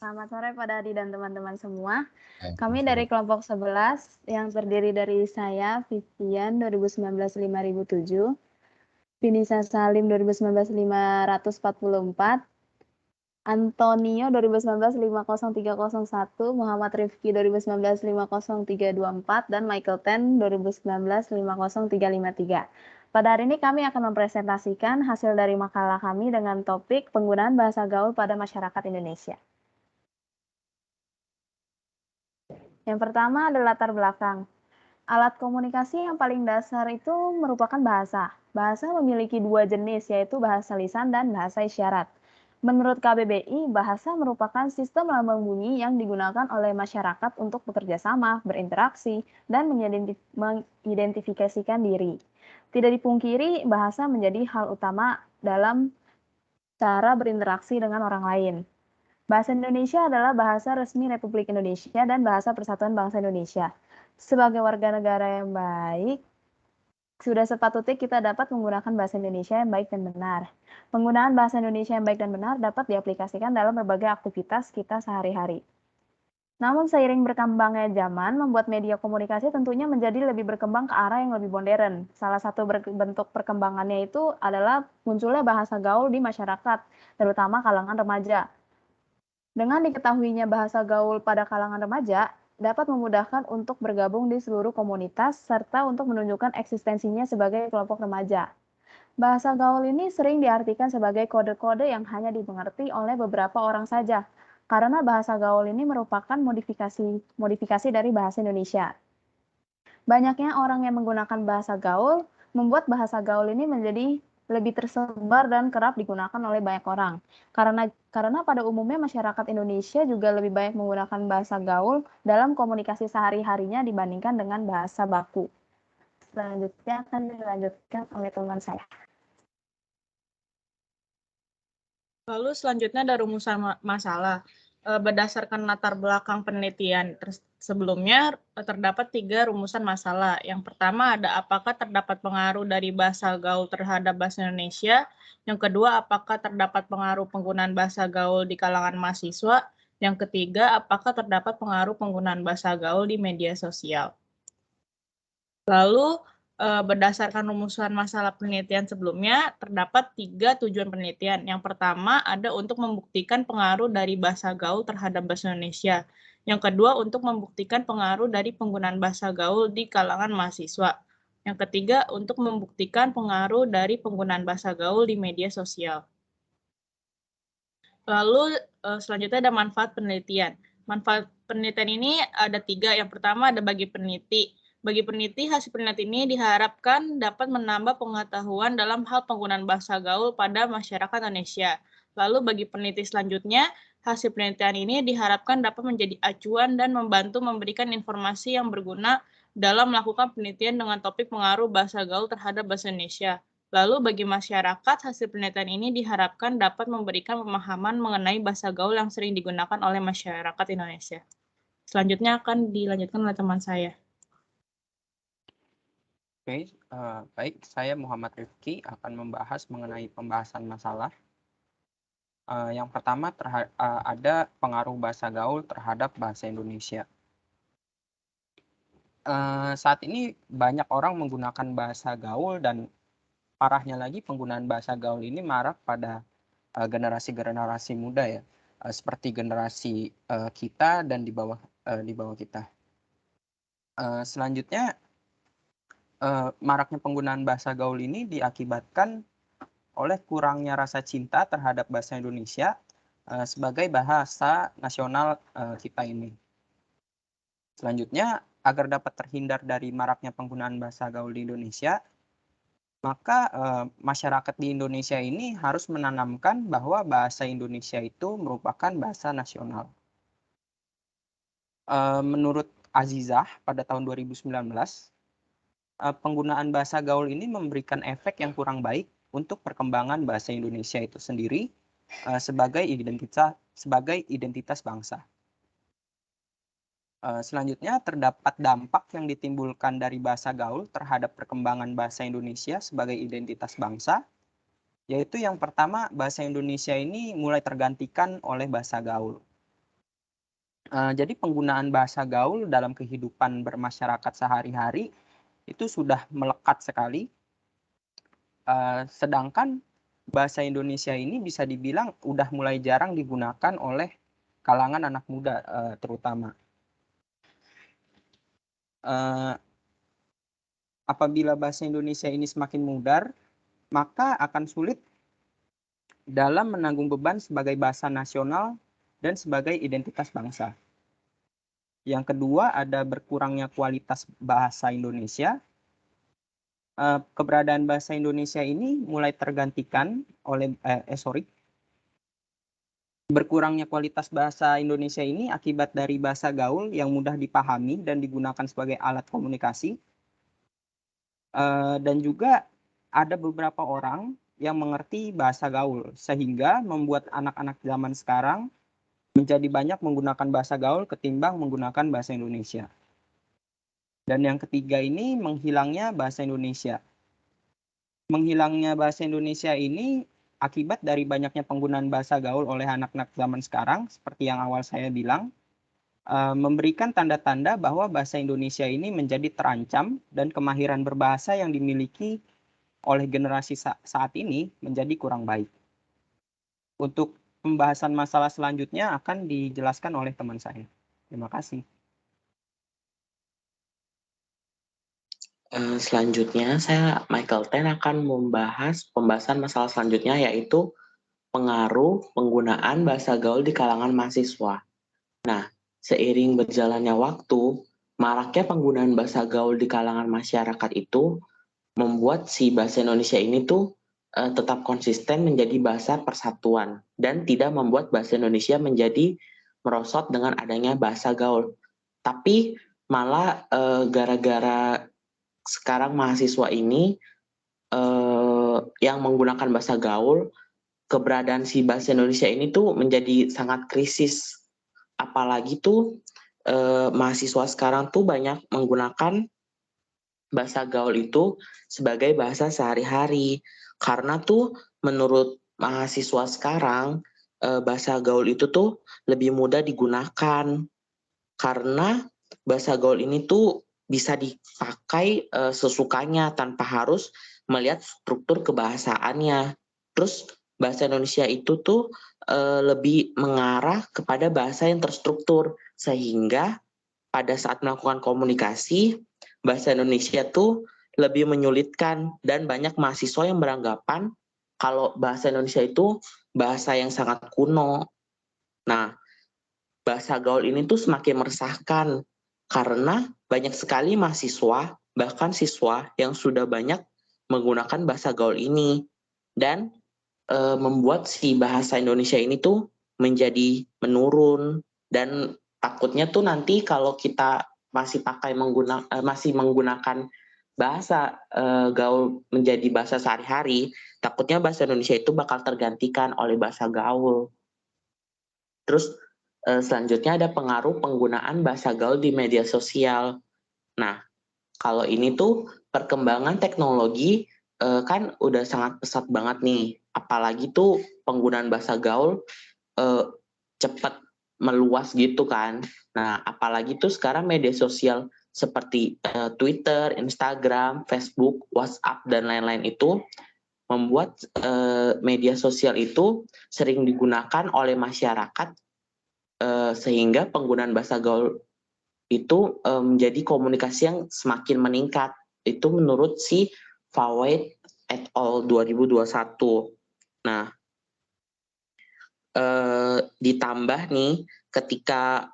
Selamat sore Pak Dadi dan teman-teman semua. Sore. Kami dari kelompok 11 yang terdiri dari saya, Vivian 2019 5007, Finisa Salim 2019 544, Antonio 2019 50301, Muhammad Rifki 2019 50324, dan Michael Ten 2019 50353. Pada hari ini kami akan mempresentasikan hasil dari makalah kami dengan topik penggunaan bahasa gaul pada masyarakat Indonesia. Yang pertama adalah latar belakang. Alat komunikasi yang paling dasar itu merupakan bahasa. Bahasa memiliki dua jenis, yaitu bahasa lisan dan bahasa isyarat. Menurut KBBI, bahasa merupakan sistem lambang bunyi yang digunakan oleh masyarakat untuk bekerja sama, berinteraksi, dan mengidentifikasikan diri. Tidak dipungkiri, bahasa menjadi hal utama dalam cara berinteraksi dengan orang lain. Bahasa Indonesia adalah bahasa resmi Republik Indonesia dan bahasa Persatuan Bangsa Indonesia. Sebagai warga negara yang baik, sudah sepatutnya kita dapat menggunakan bahasa Indonesia yang baik dan benar. Penggunaan bahasa Indonesia yang baik dan benar dapat diaplikasikan dalam berbagai aktivitas kita sehari-hari. Namun seiring berkembangnya zaman, membuat media komunikasi tentunya menjadi lebih berkembang ke arah yang lebih modern. Salah satu bentuk perkembangannya itu adalah munculnya bahasa gaul di masyarakat, terutama kalangan remaja. Dengan diketahuinya bahasa gaul pada kalangan remaja, dapat memudahkan untuk bergabung di seluruh komunitas serta untuk menunjukkan eksistensinya sebagai kelompok remaja. Bahasa gaul ini sering diartikan sebagai kode-kode yang hanya dimengerti oleh beberapa orang saja, karena bahasa gaul ini merupakan modifikasi dari bahasa Indonesia. Banyaknya orang yang menggunakan bahasa gaul membuat bahasa gaul ini menjadi lebih tersebar dan kerap digunakan oleh banyak orang. Karena pada umumnya masyarakat Indonesia juga lebih banyak menggunakan bahasa gaul dalam komunikasi sehari-harinya dibandingkan dengan bahasa baku. Selanjutnya akan dilanjutkan oleh teman saya. Lalu selanjutnya ada rumusan masalah. Berdasarkan latar belakang penelitian sebelumnya, terdapat 3 rumusan masalah. Yang pertama ada apakah terdapat pengaruh dari bahasa gaul terhadap bahasa Indonesia. Yang kedua, apakah terdapat pengaruh penggunaan bahasa gaul di kalangan mahasiswa. Yang ketiga, apakah terdapat pengaruh penggunaan bahasa gaul di media sosial. Lalu, berdasarkan rumusan masalah penelitian sebelumnya, terdapat 3 tujuan penelitian. Yang pertama ada untuk membuktikan pengaruh dari bahasa gaul terhadap bahasa Indonesia. Yang kedua untuk membuktikan pengaruh dari penggunaan bahasa gaul di kalangan mahasiswa. Yang ketiga untuk membuktikan pengaruh dari penggunaan bahasa gaul di media sosial. Lalu selanjutnya ada manfaat penelitian. Manfaat penelitian ini ada 3. Yang pertama ada bagi peneliti. Bagi peneliti, hasil penelitian ini diharapkan dapat menambah pengetahuan dalam hal penggunaan bahasa gaul pada masyarakat Indonesia. Lalu bagi peneliti selanjutnya, hasil penelitian ini diharapkan dapat menjadi acuan dan membantu memberikan informasi yang berguna dalam melakukan penelitian dengan topik pengaruh bahasa gaul terhadap bahasa Indonesia. Lalu bagi masyarakat, hasil penelitian ini diharapkan dapat memberikan pemahaman mengenai bahasa gaul yang sering digunakan oleh masyarakat Indonesia. Selanjutnya akan dilanjutkan oleh teman saya. Oke, baik. Saya Muhammad Rifki akan membahas mengenai pembahasan masalah. Yang pertama ada pengaruh bahasa gaul terhadap bahasa Indonesia. Saat ini banyak orang menggunakan bahasa gaul dan parahnya lagi penggunaan bahasa gaul ini marak pada generasi-generasi muda ya, seperti generasi kita dan di bawah kita. Selanjutnya maraknya penggunaan bahasa gaul ini diakibatkan oleh kurangnya rasa cinta terhadap bahasa Indonesia sebagai bahasa nasional kita ini. Selanjutnya, agar dapat terhindar dari maraknya penggunaan bahasa gaul di Indonesia, maka masyarakat di Indonesia ini harus menanamkan bahwa bahasa Indonesia itu merupakan bahasa nasional. Menurut Azizah pada tahun 2019, penggunaan bahasa gaul ini memberikan efek yang kurang baik untuk perkembangan bahasa Indonesia itu sendiri sebagai identitas bangsa. Selanjutnya terdapat dampak yang ditimbulkan dari bahasa gaul terhadap perkembangan bahasa Indonesia sebagai identitas bangsa, yaitu yang pertama bahasa Indonesia ini mulai tergantikan oleh bahasa gaul. Jadi penggunaan bahasa gaul dalam kehidupan bermasyarakat sehari-hari itu sudah melekat sekali. Sedangkan bahasa Indonesia ini bisa dibilang udah mulai jarang digunakan oleh kalangan anak muda terutama. Apabila bahasa Indonesia ini semakin mudar, maka akan sulit dalam menanggung beban sebagai bahasa nasional dan sebagai identitas bangsa. Yang kedua, ada berkurangnya kualitas bahasa Indonesia. Keberadaan bahasa Indonesia ini mulai tergantikan oleh berkurangnya kualitas bahasa Indonesia ini akibat dari bahasa gaul yang mudah dipahami dan digunakan sebagai alat komunikasi. Dan juga ada beberapa orang yang mengerti bahasa gaul sehingga membuat anak-anak zaman sekarang menjadi banyak menggunakan bahasa gaul ketimbang menggunakan bahasa Indonesia. Dan yang ketiga ini menghilangnya bahasa Indonesia. Menghilangnya bahasa Indonesia ini akibat dari banyaknya penggunaan bahasa gaul oleh anak-anak zaman sekarang, seperti yang awal saya bilang, memberikan tanda-tanda bahwa bahasa Indonesia ini menjadi terancam dan kemahiran berbahasa yang dimiliki oleh generasi saat ini menjadi kurang baik. Untuk pembahasan masalah selanjutnya akan dijelaskan oleh teman saya. Terima kasih. Selanjutnya, saya Michael Ten akan membahas pembahasan masalah selanjutnya, yaitu pengaruh penggunaan bahasa gaul di kalangan mahasiswa. Nah, seiring berjalannya waktu, maraknya penggunaan bahasa gaul di kalangan masyarakat itu membuat si bahasa Indonesia ini tuh tetap konsisten menjadi bahasa persatuan dan tidak membuat bahasa Indonesia menjadi merosot dengan adanya bahasa gaul. Tapi malah gara-gara sekarang mahasiswa ini yang menggunakan bahasa gaul, keberadaan si bahasa Indonesia ini tuh menjadi sangat krisis. Apalagi tuh mahasiswa sekarang tuh banyak menggunakan bahasa gaul itu sebagai bahasa sehari-hari. Karena tuh menurut mahasiswa sekarang, bahasa gaul itu tuh lebih mudah digunakan. Karena bahasa gaul ini tuh bisa dipakai sesukanya tanpa harus melihat struktur kebahasaannya. Terus bahasa Indonesia itu tuh lebih mengarah kepada bahasa yang terstruktur. Sehingga pada saat melakukan komunikasi, bahasa Indonesia tuh lebih menyulitkan dan banyak mahasiswa yang beranggapan kalau bahasa Indonesia itu bahasa yang sangat kuno. Nah, bahasa gaul ini tuh semakin meresahkan karena banyak sekali mahasiswa, bahkan siswa yang sudah banyak menggunakan bahasa gaul ini dan membuat si bahasa Indonesia ini tuh menjadi menurun dan takutnya tuh nanti kalau kita masih menggunakan bahasa gaul menjadi bahasa sehari-hari, takutnya bahasa Indonesia itu bakal tergantikan oleh bahasa gaul. Terus selanjutnya ada pengaruh penggunaan bahasa gaul di media sosial. Nah, kalau ini tuh perkembangan teknologi kan udah sangat pesat banget nih. Apalagi tuh penggunaan bahasa gaul cepat meluas gitu kan. Nah, apalagi tuh sekarang media sosial seperti Twitter, Instagram, Facebook, WhatsApp, dan lain-lain itu membuat media sosial itu sering digunakan oleh masyarakat sehingga penggunaan bahasa gaul itu menjadi komunikasi yang semakin meningkat. Itu menurut si Fawait et al. 2021. Nah, ditambah nih ketika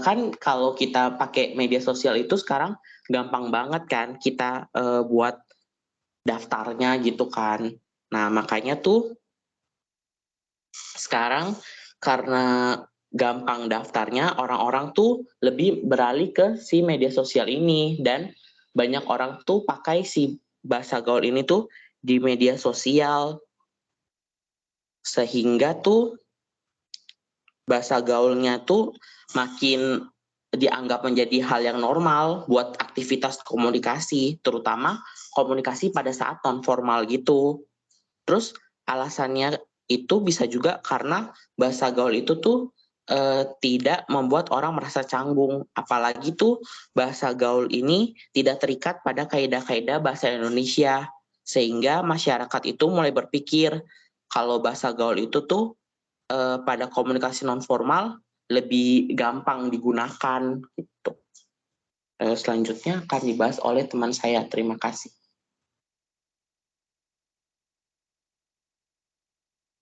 kan kalau kita pakai media sosial itu sekarang gampang banget kan kita buat daftarnya gitu kan. Nah, makanya tuh sekarang karena gampang daftarnya, orang-orang tuh lebih beralih ke si media sosial ini dan banyak orang tuh pakai si bahasa gaul ini tuh di media sosial sehingga tuh bahasa gaulnya tuh makin dianggap menjadi hal yang normal buat aktivitas komunikasi, terutama komunikasi pada saat non formal gitu. Terus alasannya itu bisa juga karena bahasa gaul itu tuh tidak membuat orang merasa canggung. Apalagi tuh bahasa gaul ini tidak terikat pada kaidah-kaidah bahasa Indonesia. Sehingga masyarakat itu mulai berpikir kalau bahasa gaul itu tuh pada komunikasi non formal lebih gampang digunakan gitu. Selanjutnya akan dibahas oleh teman saya. Terima kasih.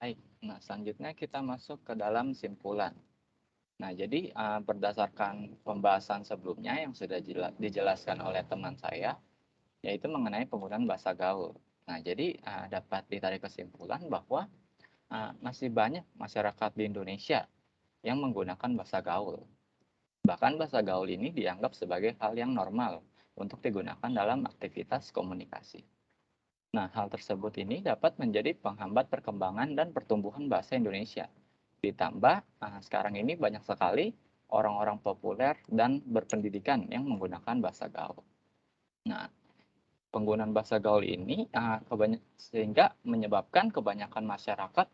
Baik, nah selanjutnya kita masuk ke dalam simpulan. Nah, jadi berdasarkan pembahasan sebelumnya yang sudah dijelaskan oleh teman saya, yaitu mengenai penggunaan bahasa gaul. Nah, jadi dapat ditarik kesimpulan bahwa masih banyak masyarakat di Indonesia yang menggunakan bahasa gaul. Bahkan bahasa gaul ini dianggap sebagai hal yang normal untuk digunakan dalam aktivitas komunikasi. Nah, hal tersebut ini dapat menjadi penghambat perkembangan dan pertumbuhan bahasa Indonesia. Ditambah, sekarang ini banyak sekali orang-orang populer dan berpendidikan yang menggunakan bahasa gaul. Nah, penggunaan bahasa gaul ini sehingga menyebabkan kebanyakan masyarakat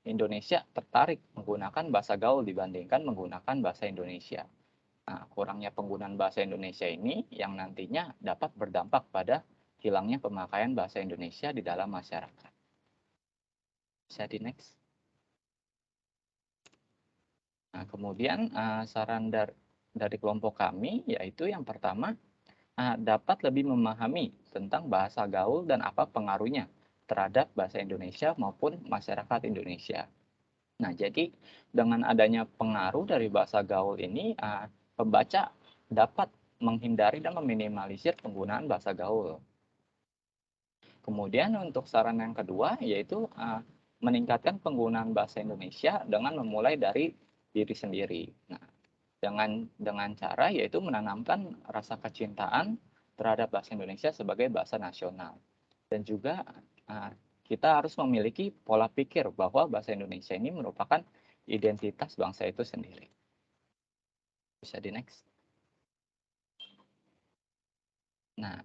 Indonesia tertarik menggunakan bahasa gaul dibandingkan menggunakan bahasa Indonesia. Nah, kurangnya penggunaan bahasa Indonesia ini yang nantinya dapat berdampak pada hilangnya pemakaian bahasa Indonesia di dalam masyarakat. Bisa di next. Nah, kemudian saran dari kelompok kami yaitu yang pertama, dapat lebih memahami tentang bahasa gaul dan apa pengaruhnya terhadap bahasa Indonesia maupun masyarakat Indonesia. Nah, jadi dengan adanya pengaruh dari bahasa gaul ini, pembaca dapat menghindari dan meminimalisir penggunaan bahasa gaul. Kemudian untuk saran yang kedua yaitu meningkatkan penggunaan bahasa Indonesia dengan memulai dari diri sendiri. Nah, dengan cara yaitu menanamkan rasa kecintaan terhadap bahasa Indonesia sebagai bahasa nasional. Dan juga kita harus memiliki pola pikir bahwa bahasa Indonesia ini merupakan identitas bangsa itu sendiri. Bisa di next. Nah,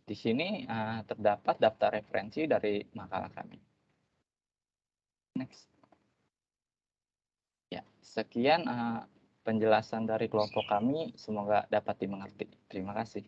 di sini terdapat daftar referensi dari makalah kami. Next. Ya, sekian penjelasan dari kelompok kami. Semoga dapat dimengerti. Terima kasih.